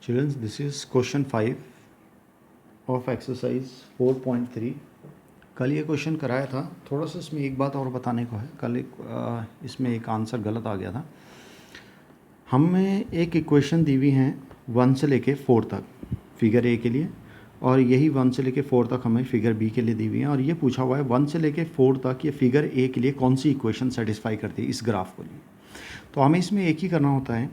Children, this is question 5 of exercise 4.3. कल ये question कराया था. थोड़ा सा इसमें एक बात और बताने को है. कल इसमें एक आंसर गलत आ गया था. हमें एक इक्वेशन दी हुई हैं 1 से लेके 4 तक फिगर ए के लिए, और यही 1 से लेके 4 तक हमें फिगर बी के लिए दी हुई है. और ये पूछा हुआ है 1 से लेके 4 तक ये फिगर ए के लिए कौन सी इक्वेशन सेटिस्फाई करती है इस ग्राफ को लिए. तो हमें इसमें एक ही करना होता है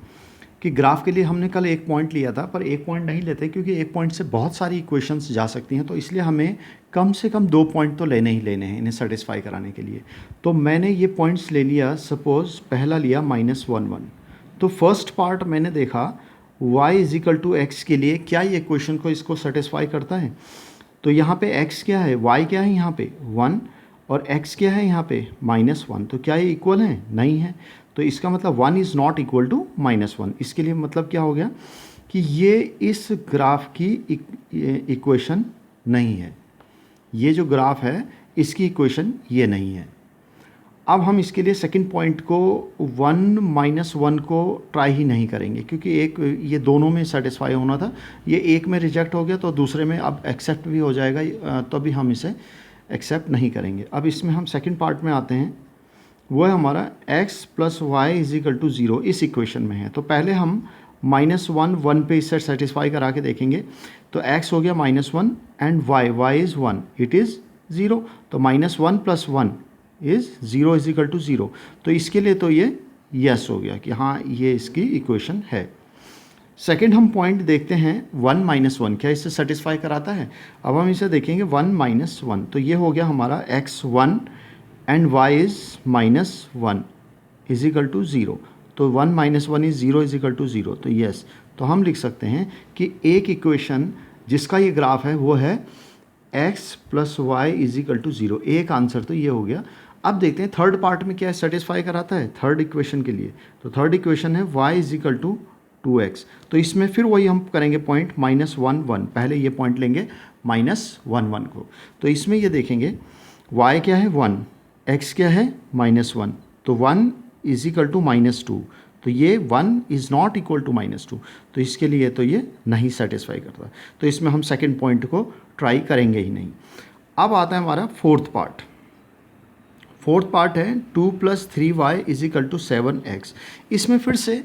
कि ग्राफ के लिए हमने कल एक पॉइंट लिया था, पर एक पॉइंट नहीं लेते क्योंकि एक पॉइंट से बहुत सारी इक्वेशंस जा सकती हैं. तो इसलिए हमें कम से कम 2 पॉइंट तो लेने ही लेने हैं इन्हें सेटिस्फाई कराने के लिए. तो मैंने ये पॉइंट्स ले लिया. सपोज़ पहला लिया -1 तो फर्स्ट पार्ट मैंने देखा y = x के लिए क्या ये इक्वेशन को इसको सेटिस्फाई करता है. तो यहाँ पे x क्या है, y क्या है यहाँ पे 1, और x क्या है यहाँ पे -1. तो क्या ये इक्वल है? नहीं है. तो इसका मतलब 1 इज़ नॉट इक्वल टू -1. इसके लिए मतलब क्या हो गया कि ये इस ग्राफ की इक्वेशन नहीं है. ये जो ग्राफ है इसकी इक्वेशन ये नहीं है. अब हम इसके लिए सेकंड पॉइंट को 1 - 1 को ट्राई ही नहीं करेंगे क्योंकि एक ये दोनों में सेटिस्फाई होना था. ये एक में रिजेक्ट हो गया तो दूसरे में अब एक्सेप्ट भी हो जाएगा, तो भी हम इसे एक्सेप्ट नहीं करेंगे. अब इसमें हम सेकंड पार्ट में आते हैं. वो है हमारा x + y = 0 इस इक्वेशन में है. तो पहले हम -1 पे इससे सेटिस्फाई करा के देखेंगे. तो x हो गया -1 and y is 1, it is 0. तो -1 + 1 इज़ 0 = 0. तो इसके लिए तो ये यस हो गया कि हाँ ये इसकी इक्वेशन है. सेकंड हम पॉइंट देखते हैं 1 - 1 क्या इससे सेटिस्फाई कराता है. अब हम इसे देखेंगे 1 - 1. तो ये हो गया हमारा x1 एंड y इज़ -1 = 0. तो 1 - 1 इज़ 0 = 0. तो यस, तो हम लिख सकते हैं कि एक इक्वेशन जिसका ये ग्राफ है वो है x + y = 0. एक आंसर तो ये हो गया. अब देखते हैं थर्ड पार्ट में क्या सेटिस्फाई कराता है थर्ड इक्वेशन के लिए. तो थर्ड इक्वेशन है y = 2x. तो इसमें फिर वही हम करेंगे पॉइंट -1 1. पहले ये पॉइंट लेंगे -1 1 को. तो इसमें ये देखेंगे y क्या है 1, x क्या है -1. तो 1 = -2. तो ये 1 इज़ नॉट इक्वल टू -2. तो इसके लिए तो ये नहीं सेटिस्फाई करता. तो इसमें हम सेकंड पॉइंट को ट्राई करेंगे ही नहीं. अब आता है हमारा फोर्थ पार्ट. फोर्थ पार्ट है 2 + 3y = 7x. इसमें फिर से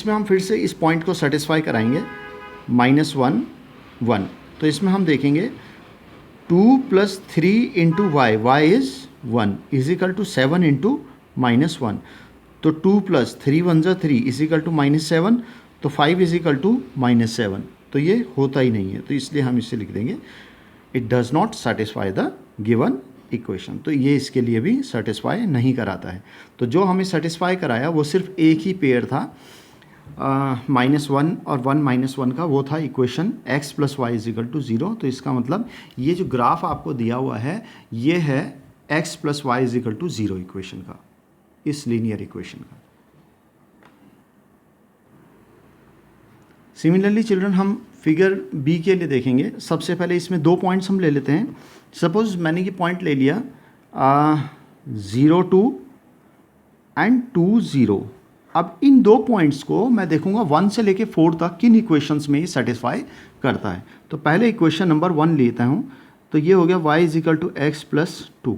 हम फिर से इस पॉइंट को सेटिस्फाई कराएंगे -1 1. तो इसमें हम देखेंगे 2 + 3 × y इज़ 1 = 7 × -1. तो 2 + 3 × 1 = 3 = -7. तो 5 = -7. तो ये होता ही नहीं है. तो इसलिए हम इसे लिख देंगे it does not satisfy the given equation. तो ये इसके लिए भी सेटिस्फाई नहीं कराता है. तो जो हमें सेटिस्फाई कराया वो सिर्फ एक ही पेयर था -1 और 1 - 1 का. वो था इक्वेशन x + y = 0. तो इसका मतलब ये जो ग्राफ आपको दिया हुआ है ये है x + y = 0 इक्वेशन का, इस लीनियर इक्वेशन का. सिमिलरली चिल्ड्रन हम फिगर बी के लिए देखेंगे. सबसे पहले इसमें 2 पॉइंट्स हम ले लेते हैं. सपोज़ मैंने ये पॉइंट ले लिया 0 2 एंड 2 0. अब इन 2 पॉइंट्स को मैं देखूंगा 1 से लेके 4 तक किन इक्वेशंस में ये सेटिस्फाई करता है. तो पहले इक्वेशन नंबर 1 लेता हूँ. तो ये हो गया y = x + 2.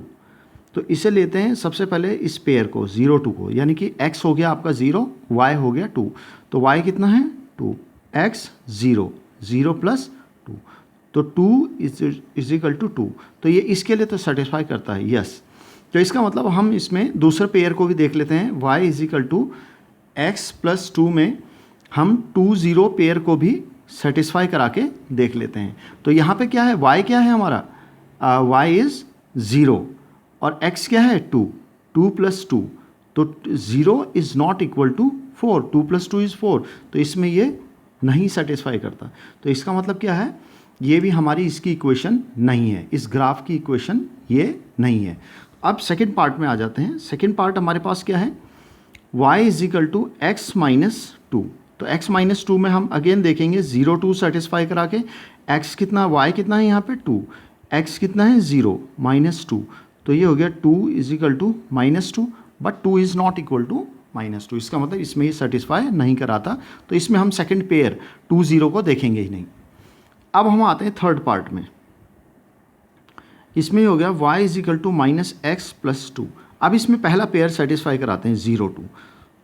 तो इसे लेते हैं सबसे पहले इस पेयर को 0 2 को, यानी कि x हो गया आपका 0, y हो गया 2. तो y कितना है 2, x 0 0 + 2. तो 2 = 2. तो ये इसके लिए तो सेटिस्फाई करता है यस. तो इसका मतलब हम इसमें दूसरे पेयर को भी देख लेते हैं. y = x + 2 में हम 2 0 पेयर को भी सेटिस्फाई करा के देख लेते हैं. तो यहाँ पे क्या है y क्या है हमारा y इज़ 0 और x क्या है 2 2 + 2. तो 0 is not equal to 4. 2 + 2 is 4. तो इसमें ये नहीं सेटिस्फाई करता. तो इसका मतलब क्या है ये भी हमारी इसकी इक्वेशन नहीं है, इस ग्राफ की इक्वेशन ये नहीं है. अब सेकंड पार्ट में आ जाते हैं. सेकंड पार्ट हमारे पास क्या है y = x - 2. तो x - 2 में हम अगेन देखेंगे 0 2 सेटिस्फाई करा के. x कितना y कितना है यहाँ पे 2, x कितना है 0 -2. तो ये हो गया 2 = -2, but 2 is not equal to -2। इसका मतलब इसमें ये सेटिस्फाई नहीं कराता, तो इसमें हम सेकंड पेयर 2 0 को देखेंगे ही नहीं। अब हम आते हैं थर्ड पार्ट में। इसमें हो गया y इजिकल टू -x+2। अब इसमें पहला पेयर सेटिस्फाई कराते हैं 0 2,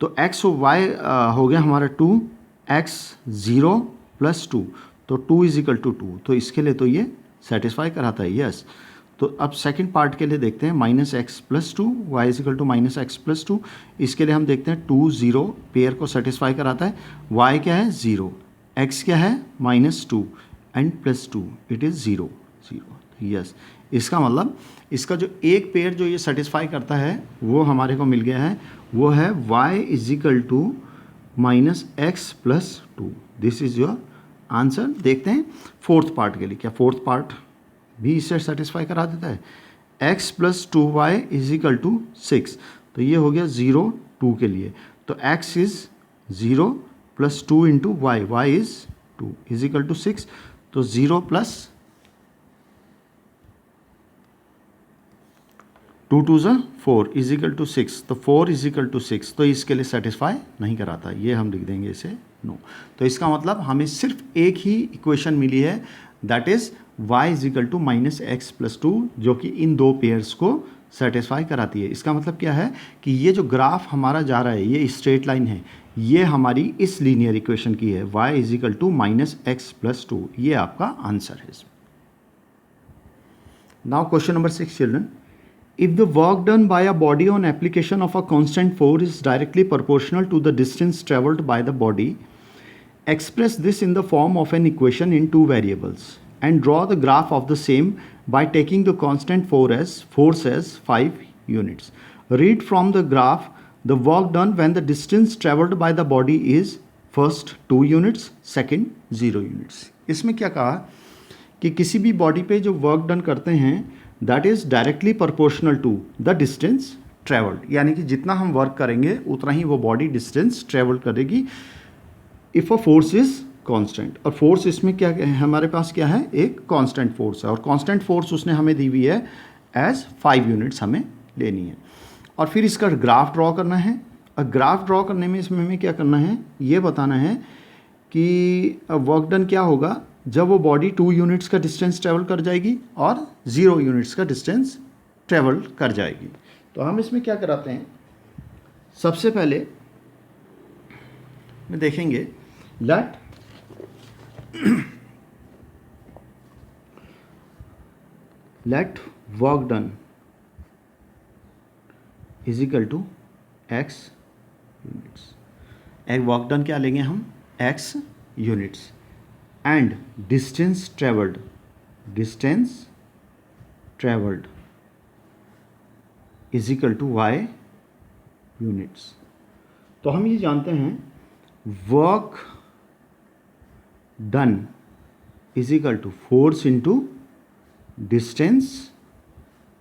तो x और y हो गया हमारा 2x 0 + 2, तो 2 इजिकल टू 2, तो इसके लिए तो ये सेटिस्फाई कराता है, यस। तो अब सेकंड पार्ट के लिए देखते हैं -x+2, y is equal to -x+2। इसके लिए हम देखते हैं 2 0 पेयर को सेटिस्फाई कराता है, y क्या है 0, x क्या है -2 एंड +2, इट इज़ 0 0, यस। इसका मतलब इसका जो एक पेयर जो ये सेटिस्फाई करता है वो हमारे को मिल गया है, वो है y is equal to -x+2। This is your answer. देखते हैं फोर्थ पार्ट के लिए, क्या फोर्थ पार्ट भी इससे सेटिस्फाई करा देता है। x + 2y इजिकल टू 6, तो ये हो गया 0 2 के लिए, तो x is 0 + 2 × y, y is 2 is equal to 6, तो 0 + 2 2 ज़ा 4 इजिकल टू 6, तो 4 इजिकल टू 6, तो इसके लिए सेटिस्फाई नहीं कराता, ये हम लिख देंगे इसे नो। तो इसका मतलब हमें सिर्फ एक ही इक्वेशन मिली है, that is y is equal to -x+2, जो कि इन दो पेयर्स को सेटिस्फाई कराती है। इसका मतलब क्या है कि ये जो ग्राफ हमारा जा रहा है, ये स्ट्रेट लाइन है, ये हमारी इस लीनियर इक्वेशन की है, y इजिकल टू -x+2, ये आपका आंसर है। Now question number 6 children, if the work done by a body on application of a constant force is directly proportional to the distance traveled by the body, express this in the form of an equation in two variables and draw the graph of the same by taking the constant force as 5 units. Read from the graph the work done when the distance traveled by the body is first 2 units, second 0 units. इसमें क्या कहा कि किसी भी body पे जो work done करते हैं that is directly proportional to the distance travelled, यानी कि जितना हम वर्क करेंगे उतना ही वो बॉडी डिस्टेंस ट्रेवल करेगी if a force is constant. और फोर्स इसमें क्या है, हमारे पास क्या है, एक कांस्टेंट फोर्स है, और कांस्टेंट फोर्स उसने हमें दी हुई है एज 5 यूनिट्स हमें लेनी है। और फिर इसका ग्राफ ड्रॉ करना है, और ग्राफ ड्रॉ करने में इसमें हमें क्या करना है, ये बताना है कि वर्क डन क्या होगा जब वो बॉडी 2 यूनिट्स का डिस्टेंस ट्रेवल कर जाएगी और 0 यूनिट्स का डिस्टेंस ट्रेवल कर जाएगी। तो हम इसमें क्या कराते हैं, सबसे पहले में देखेंगे let work done is equal to x units. एक वर्क डन क्या लेंगे हम, x units, and distance traveled is equal to y units। तो हम ये जानते हैं work done is equal to force into distance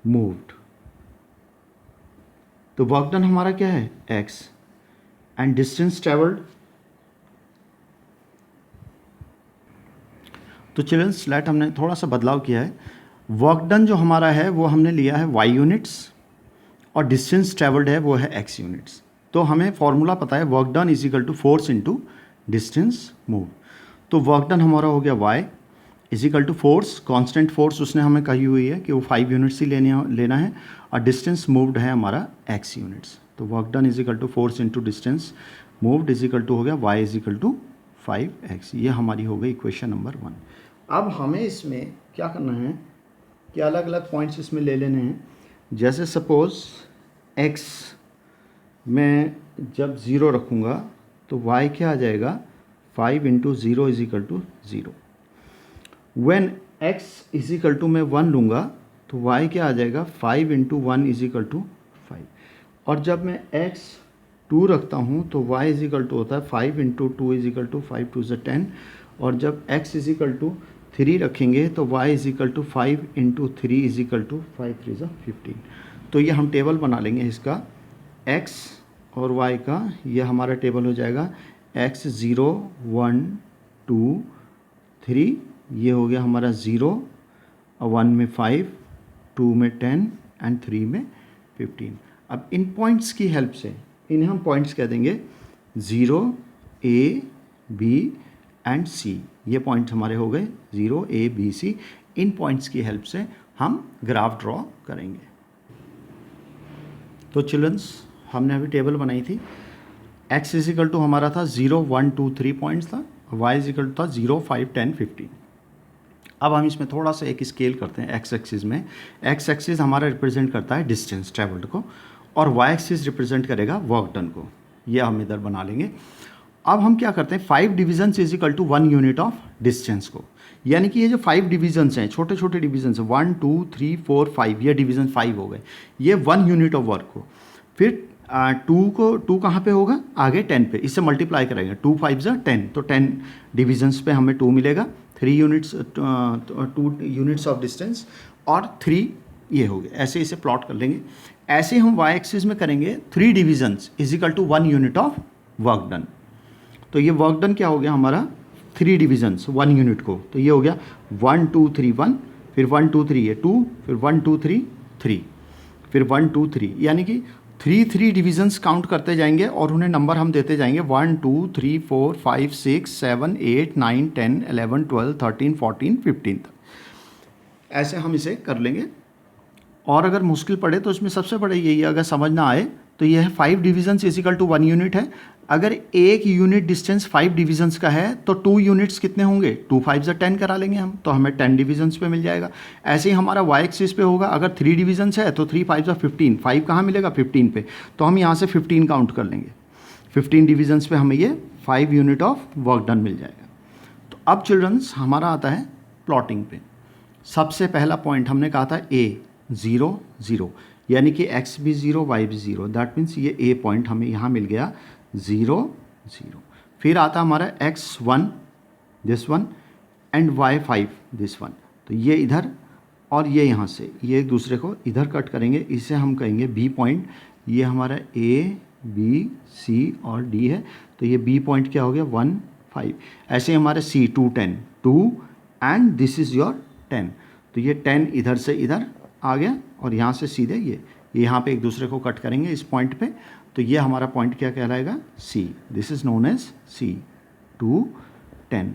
moved. तो वर्क डन हमारा क्या है x, एंड डिस्टेंस ट्रेवल्ड, तो चिल्ड्रंस स्लैट हमने थोड़ा सा बदलाव किया है। वर्क डन जो हमारा है वो हमने लिया है y यूनिट्स, और डिस्टेंस ट्रेवल्ड है वो है x यूनिट्स। तो हमें फॉर्मूला पता है work done is equal to force into distance move. तो वर्क डन हमारा हो गया y is equal to force, constant force उसने हमें कही हुई है कि वो 5 यूनिट्स ही लेना है, और डिस्टेंस मूव्ड है हमारा x यूनिट्स। तो work done is equal to force into distance moved is equal to हो गया y is equal to 5x। ये हमारी हो गई इक्वेशन नंबर 1। अब हमें इसमें क्या करना है कि अलग अलग पॉइंट्स इसमें ले लेने हैं। जैसे सपोज़ x में जब 0 रखूँगा तो y क्या आ जाएगा, 5 × 0 is equal to 0। When x is equal to मैं 1 लूँगा तो y क्या आ जाएगा, 5 × 1 इज इक्वल टू 5। और जब मैं x 2 रखता हूँ तो y इज इक्वल टू होता है 5 × 2 इज इक्वल टू 5 2 ज़ा 10। और जब x इज इक्वल टू 3 रखेंगे तो y is equal to 5 × 3 is equal to 5 3 ज़ा 15। तो ये हम टेबल बना लेंगे इसका, x और y का, ये हमारा टेबल हो जाएगा x 0 1 2 3, ये हो गया हमारा 0, 1 में 5, 2 में 10 एंड 3 में 15। अब इन पॉइंट्स की हेल्प से इन्हें हम पॉइंट्स कह देंगे 0, A, B एंड C। ये पॉइंट्स हमारे हो गए 0, A, B, C। In points की हेल्प से हम ग्राफ ड्रॉ करेंगे। तो चिल्ड्रंस, हमने अभी टेबल बनाई थी। x इजिकल टू हमारा था 0, 1, 2, 3 पॉइंट्स था, y इजिकल टू था 0, 5, 10, 15। अब हम इसमें थोड़ा सा एक स्केल करते हैं। x एक्सिस में, x एक्सिस हमारा रिप्रेजेंट करता है डिस्टेंस ट्रेवल्ड को, और y एक्सिस रिप्रेजेंट करेगा वर्क डन को। ये हम इधर बना लेंगे। अब हम क्या करते हैं, 5 divisions is equal to 1 unit of distance को, यानी कि ये जो 5 डिविजन्स हैं, छोटे छोटे डिविजन्स हैं, 1, 2, 3, 4, 5, ये डिवीजन 5 हो गए, ये 1 यूनिट ऑफ वर्क को। फिर 2 कहाँ पे होगा, आगे 10 पे, इससे मल्टीप्लाई करेंगे, 2 5 ज़ा 10, तो 10 डिविजन्स पे हमें 2 मिलेगा, 3 यूनिट्स, 2 यूनिट्स ऑफ डिस्टेंस, और 3 ये हो गए। ऐसे इसे प्लॉट कर लेंगे। ऐसे हम y एक्सिस में करेंगे 3 divisions is equal to 1 unit of work done. तो ये वर्क डन क्या हो गया हमारा, 3 डिविजन्स 1 यूनिट को, तो ये हो गया 1 2 3 1, फिर 1 2 3 ये 2, फिर 1 2 3 3, फिर 1 2 3, यानी कि 3 डिविजन्स काउंट करते जाएंगे और उन्हें नंबर हम देते जाएंगे 1 2 3 4 5 6 7 8 9 10 11 12 13 14 15 तक। ऐसे हम इसे कर लेंगे। और अगर मुश्किल पड़े तो इसमें सबसे बड़ा यही है, अगर समझ ना आए तो यह है 5 डिविजन्स इजिकल टू 1 यूनिट है। अगर एक यूनिट डिस्टेंस 5 डिविजन्स का है तो 2 यूनिट्स कितने होंगे, 2 5 ज़ा 10 करा लेंगे हम, तो हमें 10 डिविजन्स पे मिल जाएगा। ऐसे ही हमारा y एक्सिस पे होगा, अगर 3 डिविजन्स है तो 3 5 ज़ा 15, 5 कहाँ मिलेगा 15 पे, तो हम यहाँ से 15 काउंट कर लेंगे। 15 डिविजन्स पे हमें ये 5 यूनिट ऑफ वर्क डन मिल जाएगा। तो अब चिल्ड्रंस हमारा आता है प्लॉटिंग पे। सबसे पहला पॉइंट हमने कहा था A 0 0, यानी कि x भी 0 y भी 0, दैट मीन्स ये A पॉइंट हमें यहाँ मिल गया 0 0। फिर आता हमारा x1 this one and y5 this one, तो ये इधर और ये यहाँ से ये एक दूसरे को इधर कट करेंगे, इसे हम कहेंगे B पॉइंट। ये हमारा A B C और D है, तो ये B पॉइंट क्या हो गया 1 5। ऐसे ही हमारे C 2 10 2 and this is your 10, तो ये 10 इधर से इधर आ गया और यहाँ से सीधे ये यहाँ पे एक दूसरे को कट करेंगे इस पॉइंट पे, तो ये हमारा पॉइंट क्या कहलाएगा C, this is known as C 2 10।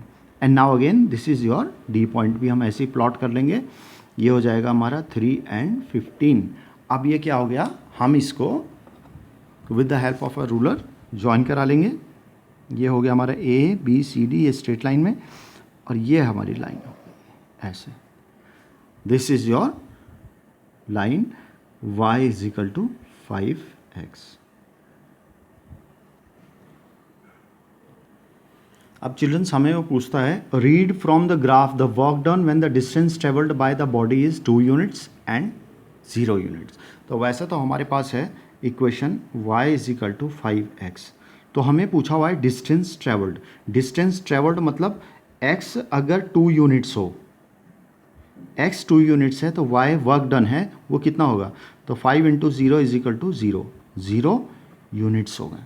And now again this is your D point, भी हम ऐसे ही प्लॉट कर लेंगे। ये हो जाएगा हमारा 3 एंड 15। अब ये क्या हो गया, हम इसको with the help of a ruler join करा लेंगे। ये हो गया हमारा A B C D, ये स्ट्रेट लाइन में, और ये हमारी लाइन हो गई ऐसे। This is your line y is equal to 5x। अब चिल्ड्रंस हमें वो पूछता है, read from the graph the work done when the distance travelled by the body is 2 units and 0 units. तो वैसे तो हमारे पास है equation y is equal to 5x, तो हमें पूछा हुआ है डिस्टेंस ट्रेवल्ड। डिस्टेंस ट्रेवल्ड मतलब x अगर 2 यूनिट्स हो, x 2 यूनिट्स है तो y वर्क डन है वो कितना होगा, तो 5 into 0 is equal to 0, 0 units होगा।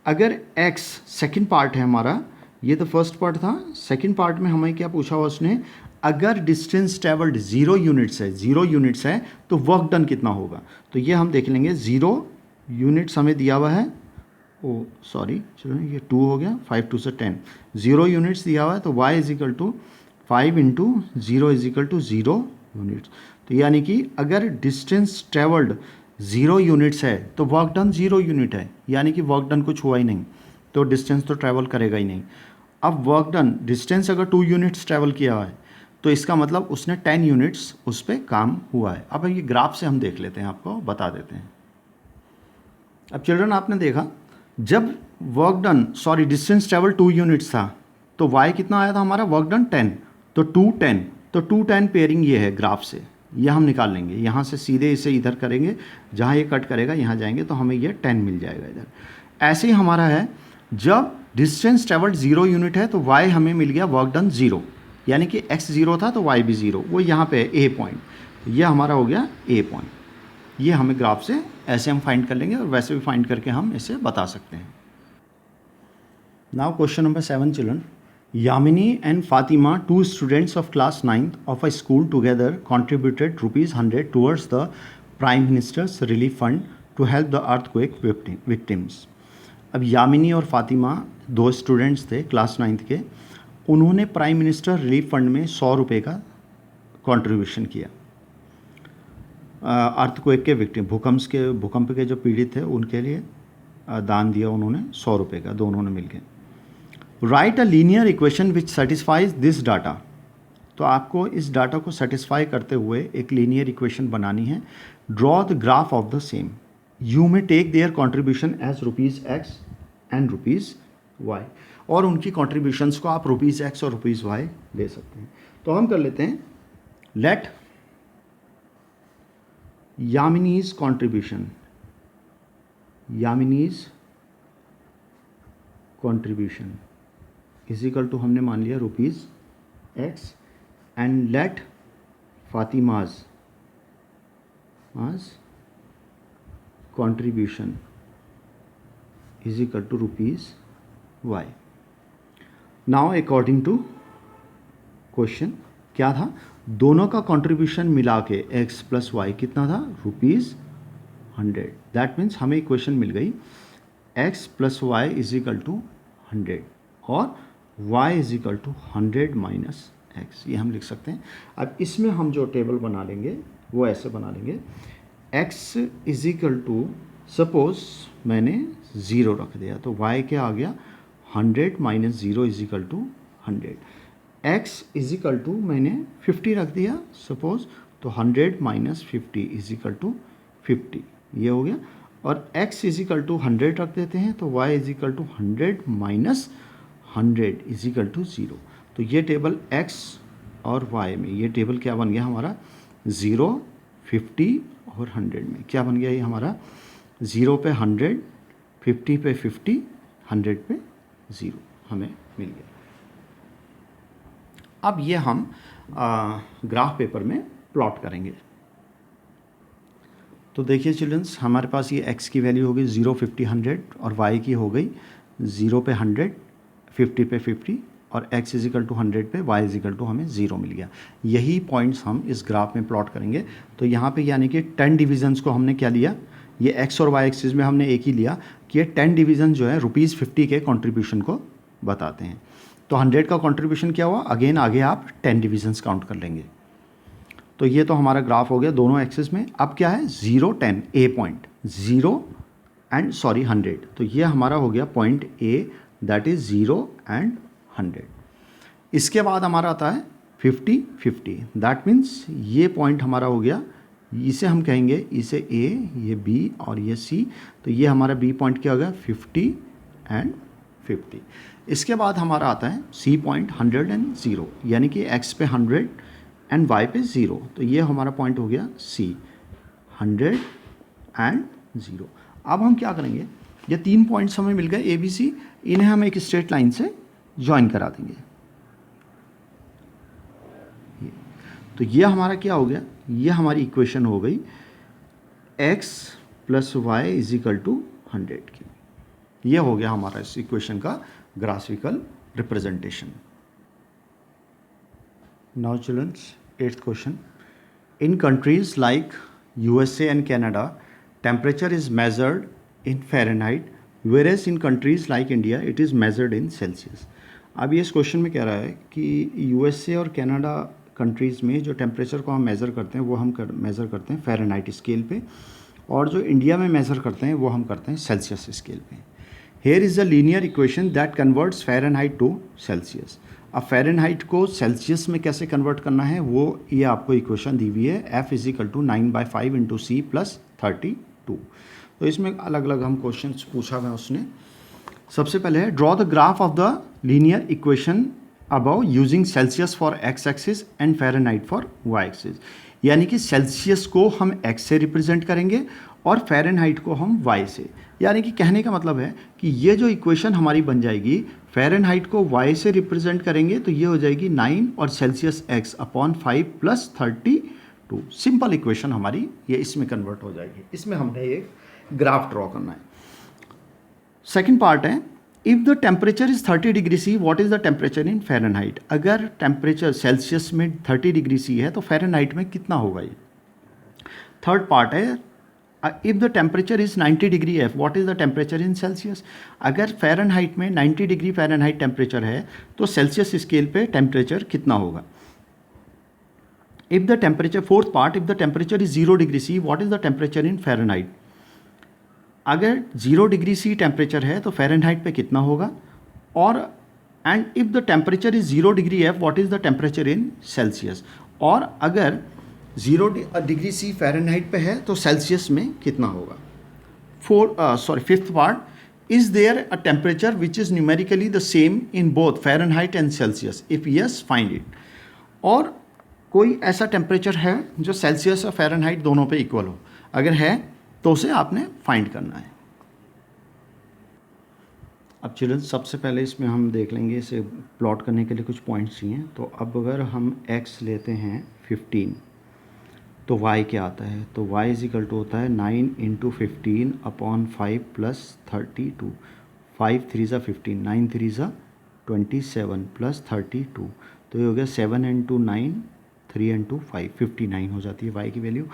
अगर x सेकंड पार्ट है हमारा, ये तो फर्स्ट पार्ट था, सेकंड पार्ट में हमें क्या पूछा हुआ उसने, अगर डिस्टेंस ट्रेवल्ड 0 यूनिट्स है, 0 यूनिट्स है तो वर्क डन कितना होगा। तो ये हम देख लेंगे, 0 यूनिट्स हमें दिया हुआ है, ओ सॉरी चलो ये 2 हो गया, 5 2 से 10, 0 यूनिट्स दिया हुआ है, तो y is equal to 5 into 0 is equal to 0 units. तो यानी कि अगर डिस्टेंस ट्रेवल्ड 0 यूनिट्स है तो वर्क डन 0 यूनिट है, यानी कि वर्क डन कुछ हुआ ही नहीं, तो डिस्टेंस तो ट्रैवल करेगा ही नहीं। अब वर्क डन डिस्टेंस अगर 2 यूनिट्स ट्रैवल किया है तो इसका मतलब उसने 10 यूनिट्स उस पर काम हुआ है। अब ये ग्राफ से हम देख लेते हैं, आपको बता देते हैं। अब चिल्ड्रन आपने देखा, जब work done sorry distance travel 2 units था तो y कितना आया था हमारा, वर्क डन 10, तो 2 10, तो 2 10 पेयरिंग ये है ग्राफ से, ये हम निकाल लेंगे। यहाँ से सीधे इसे इधर करेंगे, जहाँ ये कट करेगा यहाँ जाएंगे तो हमें ये 10 मिल जाएगा इधर। ऐसे ही हमारा है, जब डिस्टेंस ट्रेवल्ड 0 यूनिट है तो y हमें मिल गया वर्क डन 0, यानी कि x 0 था तो y भी 0, वो यहाँ पे है A पॉइंट, ये हमारा हो गया A पॉइंट। ये हमें ग्राफ से ऐसे हम फाइंड कर लेंगे और वैसे भी फाइंड करके हम इसे बता सकते हैं। Now question number 7 children, Yamini and Fatima, 2 students of class 9th of a school together contributed ₹100 towards the Prime Minister's Relief Fund to help the earthquake victims. अब यामिनी और फातिमा 2 स्टूडेंट्स थे क्लास 9th के, उन्होंने प्राइम मिनिस्टर रिलीफ फंड में 100 रुपये का contribution किया। Earthquake के विक्टिम, भूकंप के जो पीड़ित थे उनके लिए दान दिया उन्होंने 100 रुपये का, दोनों ने मिलकर। Right a linear equation which satisfies this data. तो आपको इस डाटा को सेटिस्फाई करते हुए एक लीनियर इक्वेशन बनानी है। Draw the graph of the same. You may take their contribution as ₹X and ₹Y, और उनकी कॉन्ट्रीब्यूशंस को आप ₹X और ₹Y ले सकते हैं। तो हम कर लेते हैं, let Yamini's contribution is equal to, हमने मान लिया ₹X, and let Fatima's contribution is equal to ₹Y. Now according to question क्या था, दोनों का कंट्रीब्यूशन मिला के x प्लस वाई कितना था, ₹100। दैट मीन्स हमें इक्वेशन मिल गई x plus y is equal to 100 और y is equal to 100 minus x, ये हम लिख सकते हैं। अब इसमें हम जो टेबल बना लेंगे वो ऐसे बना लेंगे, x is equal to, suppose मैंने 0 रख दिया तो y क्या आ गया, 100 minus 0 is equal to 100। x is equal to मैंने 50 रख दिया सपोज, तो 100 माइनस 50 इज इक्वल टू 50, ये हो गया। और x इज इक्वल टू 100 रख देते हैं तो y is equal to 100 minus 100 is equal to 0। तो ये टेबल x और y में, ये टेबल क्या बन गया हमारा, 0, 50 और 100 में क्या बन गया, ये हमारा 0 पे 100, 50 पे 50, 100 पे 0 हमें मिल गया। अब ये हम ग्राफ पेपर में प्लॉट करेंगे। तो देखिए चिल्ड्रंस, हमारे पास ये x की वैल्यू हो गई 0, 50, 100 और y की हो गई 0 पे 100, 50 पे 50 और x इज इक्वल टू 100 पे y इज इक्वल टू हमें 0 मिल गया। यही पॉइंट्स हम इस ग्राफ में प्लॉट करेंगे। तो यहाँ पे यानी कि 10 डिविजन्स को हमने क्या लिया, ये x और y एक्सिस में हमने एक ही लिया कि ये 10 डिवीज़न जो है ₹50 के कंट्रीब्यूशन को बताते हैं। तो 100 का कंट्रीब्यूशन क्या हुआ, अगेन आगे आप 10 डिविजन्स काउंट कर लेंगे। तो ये तो हमारा ग्राफ हो गया दोनों एक्सिस में। अब क्या है, 0, 10, A पॉइंट, 0 एंड 100, तो ये हमारा हो गया point A, that is 0 and 100। इसके बाद हमारा आता है 50, 50, दैट मीन्स ये पॉइंट हमारा हो गया, इसे हम कहेंगे, इसे A, ये B और ये C, तो ये हमारा B पॉइंट क्या हो गया, 50 एंड 50। इसके बाद हमारा आता है C पॉइंट, 100 एंड 0, यानी कि X पे 100 एंड Y पे 0, तो ये हमारा पॉइंट हो गया C, 100 एंड 0। अब हम क्या करेंगे, ये 3 पॉइंट्स हमें मिल गए A, B, C, इन्हें हम एक स्ट्रेट लाइन से ज्वाइन करा देंगे। तो ये हमारा क्या हो गया, ये हमारी इक्वेशन हो गई x plus y is equal to 100 की। ये हो गया हमारा इस इक्वेशन का graphical representation. Now childrens, 8th question, in countries like USA and Canada temperature is measured in Fahrenheit whereas in countries like India it is measured in Celsius। अब ये इस क्वेश्चन में कह रहा है कि USA और कनाडा कंट्रीज़ में जो टेम्परेचर को हम मेज़र करते हैं वो हम मेज़र करते हैं फ़ारेनहाइट स्केल पे, और जो इंडिया में मेज़र करते हैं वो हम करते हैं सेल्सियस स्केल पे। Here is a linear equation that converts Fahrenheit to Celsius. अब फ़ारेनहाइट को सेल्सियस में कैसे कन्वर्ट करना है वो ये आपको इक्वेशन दी हुई है, F is equal to 9/5 into C plus 32। तो इसमें अलग अलग हम क्वेश्चन पूछा हुआ उसने। सबसे पहले है draw the graph of the linear equation above using Celsius for x axis and Fahrenheit for y axis. यानी कि सेल्सियस को हम x से रिप्रेजेंट करेंगे और फ़ारेनहाइट को हम y से। यानी कि कहने का मतलब है कि ये जो इक्वेशन हमारी बन जाएगी, फ़ारेनहाइट को y से रिप्रेजेंट करेंगे तो ये हो जाएगी 9 और Celsius x upon 5 plus 32। Simple equation हमारी ये इसमें कन्वर्ट हो जाएगी। इसमें हमने एक ग्राफ ड्रॉ करना है। सेकेंड पार्ट है, if the temperature is 30 degree C, what is the temperature in Fahrenheit. अगर टेम्परेचर सेल्सियस में 30 डिग्री C है तो फ़ारेनहाइट में कितना होगा ये। थर्ड पार्ट है, if the temperature is 90 degree F, what is the temperature in Celsius? अगर फ़ारेनहाइट में 90 डिग्री फ़ारेनहाइट टेम्परेचर है तो सेल्सियस स्केल पे टेम्परेचर कितना होगा? If the temperature, fourth part, if the temperature is 0 degree C, what is the temperature in Fahrenheit? अगर 0 degree सी temperature है तो फ़ारेनहाइट पे कितना होगा? और and if the temperature is 0 degree F, what is the temperature in Celsius? और अगर 0 degree सी Fahrenheit पे है तो सेल्सियस में कितना होगा? Fifth part, is there a temperature which is numerically the same in both Fahrenheit and Celsius? If yes, find it. और कोई ऐसा टेम्परेचर है जो सेल्सियस और फ़ारेनहाइट दोनों पे इक्वल हो? अगर है तो उसे आपने फाइंड करना है। अब चिल्ड्रन, सबसे पहले इसमें हम देख लेंगे, इसे प्लॉट करने के लिए कुछ पॉइंट्स चाहिए। तो अब अगर हम x लेते हैं 15 तो y क्या आता है? तो y इज इक्वल टू होता है 9 इंटू 15 अपॉन 5 प्लस 32। 5 3 ज़ा 15, 9 3 ज़ा 27 प्लस 32, तो ये हो गया 7 इंटू 9, 3 इंटू 5, 59 हो जाती है y की वैल्यू।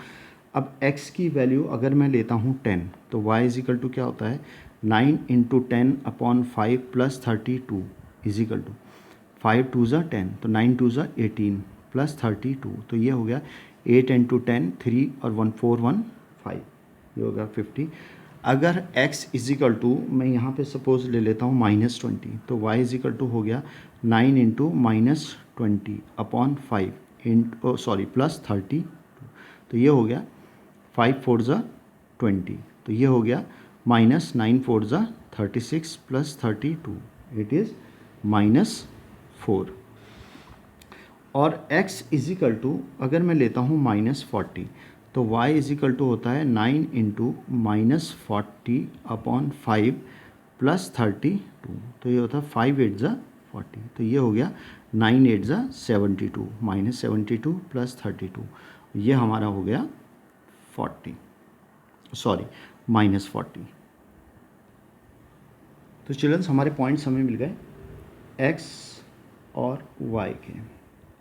अब x की वैल्यू अगर मैं लेता हूँ 10 तो y इज इक्वल टू क्या होता है? 9 into 10 upon 5 plus 32 is equal to 5 2 ज़ा 10, तो 9 2 ज़ा 18 प्लस 32, तो ये हो गया 8 इंटू 10, 3 और 1 4 1 5, ये हो गया 50। अगर x इज इक्वल टू, मैं यहाँ पे सपोज ले लेता हूँ -20, तो y इज इक्वल टू हो गया 9 इंटू -20 अपॉन 5 प्लस 30, तो ये हो गया 5 4 ज़ा 20, तो ये हो गया -9 4 ज़ा 36 प्लस 32, इट इज़ -4। और x इज इक्वल टू अगर मैं लेता हूँ -40, तो y इज इक्वल टू होता है 9 इंटू -40 अपॉन 5 प्लस 32, तो ये होता है 5 8 ज़ा 40, तो ये हो गया 9 8 ज़ा 72, -72 प्लस 32, ये हमारा हो गया -40। तो चिल्ड्रंस, हमारे पॉइंट्स हमें मिल गए x और y के।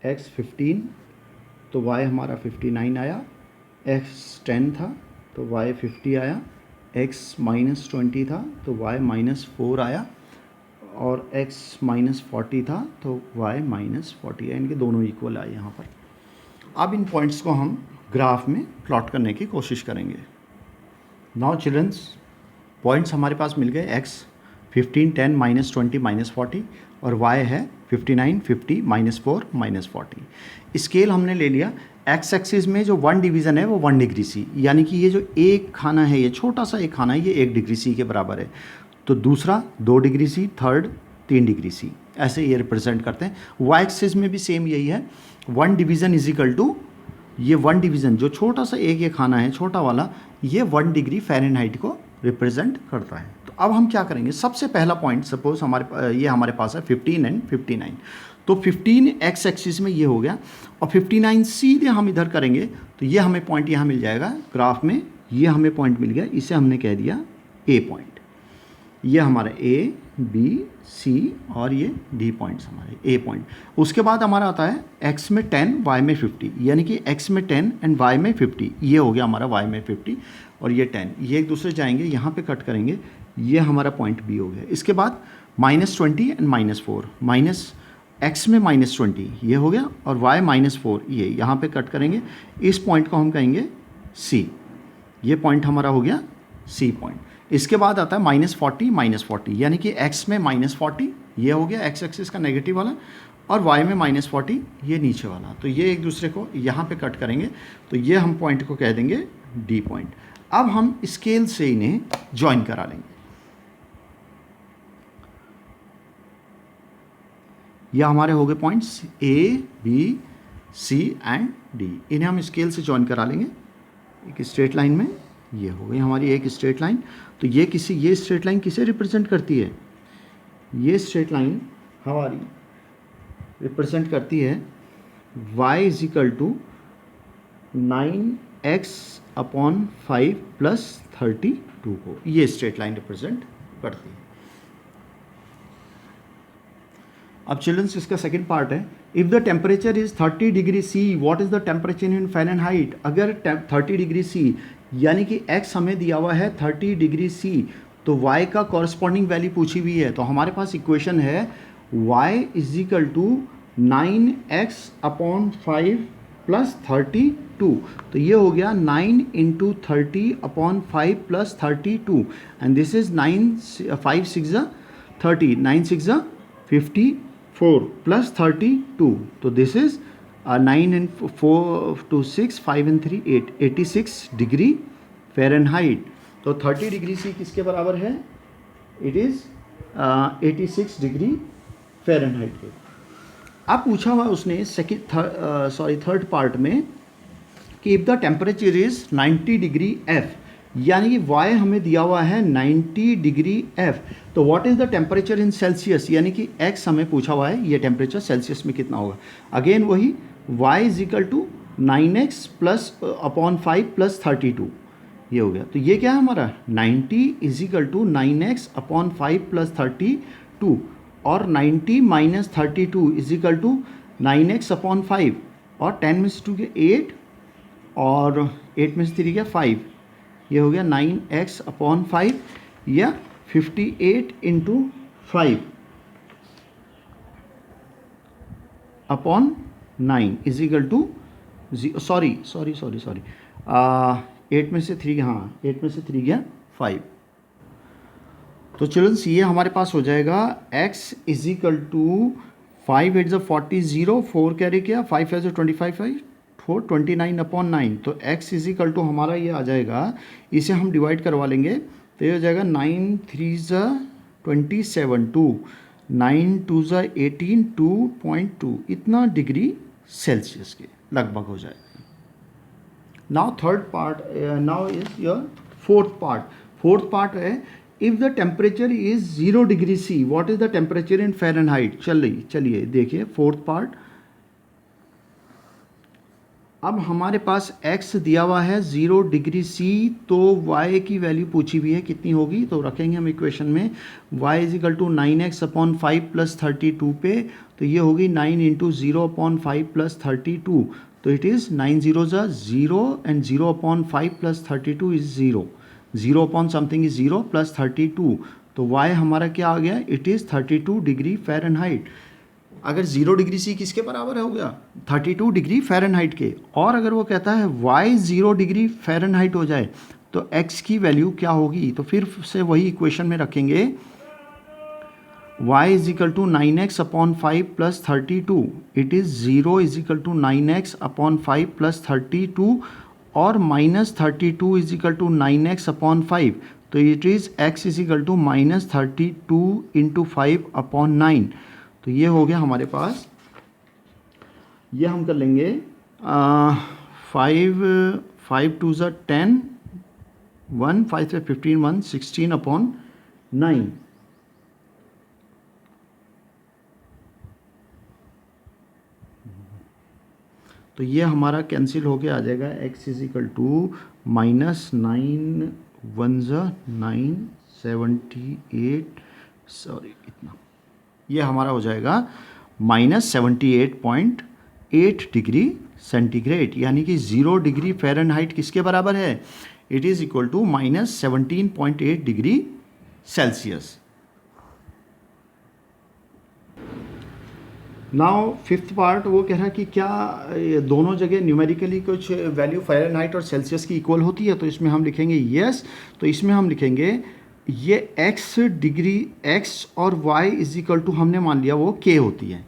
x 15 तो y हमारा 59 आया, x 10 था तो y 50 आया, x -20 था तो y -4 आया, और x -40 था तो y -40 आया। इनके दोनों इक्वल आए यहाँ पर। अब इन पॉइंट्स को हम ग्राफ में प्लॉट करने की कोशिश करेंगे। नाउ चिल्ड्रंस, पॉइंट्स हमारे पास मिल गए, x 15 10 -20 -40 और y है 59 50 -4 -40। स्केल हमने ले लिया। x एक्सिस में जो 1 डिवीज़न है वो 1 डिग्री सी, यानी कि ये जो एक खाना है, ये छोटा सा एक खाना है, ये 1 डिग्री सी के बराबर है। तो दूसरा 2 degree C, third 3 degree C, ऐसे ये रिप्रेजेंट करते हैं। y एक्सिस में भी सेम यही है, 1 डिवीज़न इज इक्वल टू ये 1 डिवीज़न जो छोटा सा एक ये खाना है छोटा वाला, ये 1 डिग्री फ़ारेनहाइट को रिप्रेजेंट करता है। तो अब हम क्या करेंगे? सबसे पहला पॉइंट, सपोज ये हमारे पास है 15 एंड 59, तो 15 x एक्सिस में ये हो गया, और 59 सीधे हम इधर करेंगे तो ये हमें पॉइंट यहाँ मिल जाएगा ग्राफ में। ये हमें पॉइंट मिल गया, इसे हमने कह दिया A पॉइंट। ये हमारा A B C और ये D पॉइंट्स हमारे A पॉइंट। उसके बाद हमारा आता है x में 10 y में 50, यानी कि x में 10 एंड y में 50, ये हो गया हमारा y में 50 और ये 10, ये एक दूसरे जाएंगे, यहाँ पे कट करेंगे, ये हमारा पॉइंट B हो गया। इसके बाद -20 एंड -4, x में -20 ये हो गया, और y -4 ये यहाँ पे कट करेंगे, इस पॉइंट को हम कहेंगे C, ये पॉइंट हमारा हो गया C पॉइंट। इसके बाद आता है -40 -40, यानी कि x में -40 ये हो गया x एक्सिस का नेगेटिव वाला, और y में -40 ये नीचे वाला, तो ये एक दूसरे को यहाँ पे कट करेंगे, तो ये हम पॉइंट को कह देंगे D पॉइंट। अब हम स्केल से इन्हें ज्वाइन करा लेंगे। ये हमारे हो गए points A B C and D, इन्हें हम स्केल से ज्वाइन करा लेंगे एक स्ट्रेट लाइन में। ये हो गई हमारी एक स्ट्रेट लाइन। तो ये स्ट्रेट लाइन किसे रिप्रेजेंट करती है? ये स्ट्रेट लाइन हमारी रिप्रेजेंट करती है y is equal to 9x upon 5 plus 32 को, ये स्ट्रेट लाइन रिप्रेजेंट करती है। अब चिल्ड्रंस, इसका सेकंड पार्ट है, if the temperature is 30 degree C, what is the temperature in Fahrenheit? अगर 30 डिग्री सी यानी कि x हमें दिया हुआ है 30 डिग्री C, तो y का कॉरस्पॉन्डिंग वैल्यू पूछी हुई है। तो हमारे पास इक्वेशन है y is equal to 9x upon 5 plus 32। तो ये हो गया 9 into 30 upon 5 plus 32, and this is 9 5 6 30, 9 6 54 plus 32, तो this is 9 and 4 to 6, 5 and 3 8, 86 degree Fahrenheit. तो 30 डिग्री सी किसके बराबर है? इट इज़ 86 डिग्री फ़ारेनहाइट के। अब पूछा हुआ उसने थर्ड पार्ट में कि if the temperature is 90 degree F, यानी कि y हमें दिया हुआ है 90 डिग्री F, तो what is the temperature in Celsius, यानी कि x हमें पूछा हुआ है, ये टेम्परेचर सेल्सियस में कितना होगा। अगेन वही y is equal to 9x plus upon 5 plus 32, ये हो गया। तो ये क्या है हमारा 90 is equal to 9x upon 5 plus 32, और 90 minus 32 is equal to 9x upon 5, और 10 में से 2 के 8, और 8 में से 3 गया 5, ये हो गया 9x अपॉन 5 या 58 into 5 upon 9 is equal to sorry 8 में से 3, हाँ 8 में से 3 गया 5। तो चिल्ड्रंस ये हमारे पास हो जाएगा x इज इक्वल टू 5 8 ज़ 40 0, 4 कैरी किया, 5 5 25 4 29 अपॉन 9, तो x इज इक्वल टू हमारा ये आ जाएगा, इसे हम डिवाइड करवा लेंगे तो ये हो जाएगा 9 3 ज़ 27 2, 9 2 ज़ 18 2.2, इतना डिग्री सेल्सियस के लगभग हो जाएगा। Now third part, now is your fourth part है if the temperature is 0 degree C, what is the temperature in Fahrenheit. चलिए देखिए फोर्थ पार्ट। अब हमारे पास x दिया हुआ है 0 डिग्री C, तो y की वैल्यू पूछी हुई है कितनी होगी, तो रखेंगे हम इक्वेशन में y is equal to 9x upon 5 plus 32 पे, तो ये होगी 9 इंटू 0 अपॉन 5 प्लस 32, तो it is 9 0 0 and 0 upon 5 plus 32 is 0, 0 upon something is 0 plus 32, तो y हमारा क्या आ गया, इट इज़ 32 डिग्री फ़ारेनहाइट। अगर 0 डिग्री C किसके बराबर हो गया 32 डिग्री फ़ारेनहाइट के, और अगर वो कहता है y 0 डिग्री फ़ारेनहाइट हो जाए तो x की वैल्यू क्या होगी, तो फिर से वही इक्वेशन में रखेंगे y is equal to 9x upon 5 plus 32, it is 0 is equal to 9x upon 5 plus 32, और minus 32 is equal to 9x upon 5, तो it is x is equal to minus 32 into 5 upon 9, तो ये हो गया हमारे पास। ये हम कर लेंगे 5 2 ज़ा 10, 1 5 से 15 1 16 अपॉन 9, तो ये हमारा कैंसिल होके आ जाएगा x is equal to minus 9 1 ज़ा 9 78, सॉरी इतना, ये हमारा हो जाएगा माइनस 78.8 डिग्री सेंटीग्रेड, यानी कि 0 डिग्री फ़ारेनहाइट किसके बराबर है, it is equal to minus 17.8 degree Celsius. Now fifth part वो कह रहा है कि क्या दोनों जगह न्यूमेरिकली कुछ वैल्यू फ़ारेनहाइट और सेल्सियस की इक्वल होती है, तो इसमें हम लिखेंगे येस, तो इसमें हम लिखेंगे ये x डिग्री x और y इज इक्वल टू हमने मान लिया वो k होती है,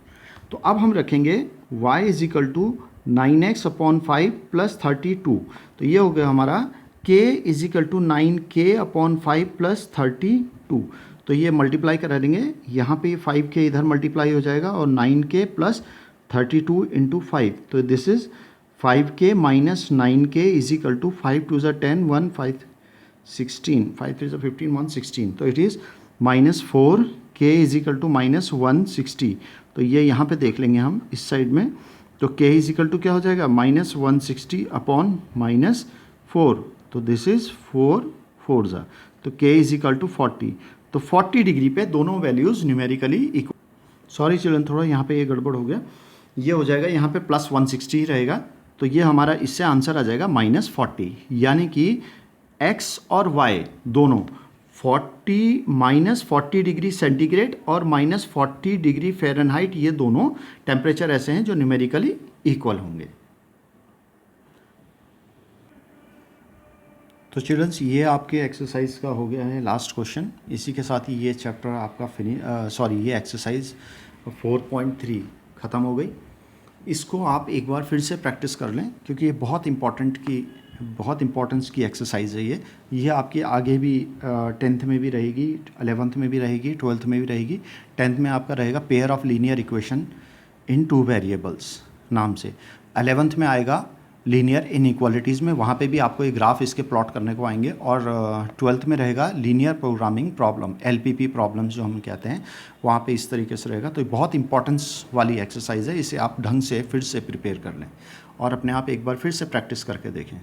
तो अब हम रखेंगे y is equal to 9x upon 5 plus 32, तो ये हो गया हमारा k is equal to 9k upon 5 plus 32, तो ये मल्टीप्लाई करा देंगे, यहाँ पे 5k इधर मल्टीप्लाई हो जाएगा और 9k प्लस 32 इंटू 5, तो this is 5k minus 9k is equal to 5 2 ज़ा 10 1 5 16 5 3 ज़ा 15 1 16, तो it is minus 4k is equal to minus 160, तो ये यहाँ पे देख लेंगे हम इस साइड में, तो k इज इक्वल टू क्या हो जाएगा माइनस 160 अपॉन माइनस 4, तो दिस इज़ 4 4 ज़ा, तो k इज इक्वल टू 40, तो 40 डिग्री पे दोनों values numerically equal. Sorry children थोड़ा यहाँ पे ये गड़बड़ हो गया, ये हो जाएगा यहाँ पे प्लस 160 रहेगा, तो ये हमारा इससे आंसर आ जाएगा -40, यानी कि x और y दोनों 40 डिग्री सेंटीग्रेड और -40 डिग्री फ़ारेनहाइट, ये दोनों टेम्परेचर ऐसे हैं जो न्यूमेरिकली इक्वल होंगे। तो चिल्ड्रंस, ये आपके एक्सरसाइज का हो गया है लास्ट क्वेश्चन। इसी के साथ ही ये चैप्टर आपका ये एक्सरसाइज 4.3 ख़त्म हो गई। इसको आप एक बार फिर से प्रैक्टिस कर लें, क्योंकि ये बहुत इंपॉर्टेंस की एक्सरसाइज है। ये आपके आगे भी 10th में भी रहेगी, 11th में भी रहेगी, 12th में भी रहेगी। 10th में आपका रहेगा pair of linear equation in 2 variables नाम से। 11th में आएगा लीनियर इनइक्वालिटीज़ में, वहाँ पे भी आपको एक ग्राफ इसके प्लॉट करने को आएंगे। और 12th में रहेगा linear programming problem, LPP problems जो हम कहते हैं, वहाँ पे इस तरीके से रहेगा। तो बहुत इंपॉर्टेंस वाली एक्सरसाइज है, इसे आप ढंग से फिर से प्रिपेयर कर लें और अपने आप एक बार फिर से प्रैक्टिस करके देखें।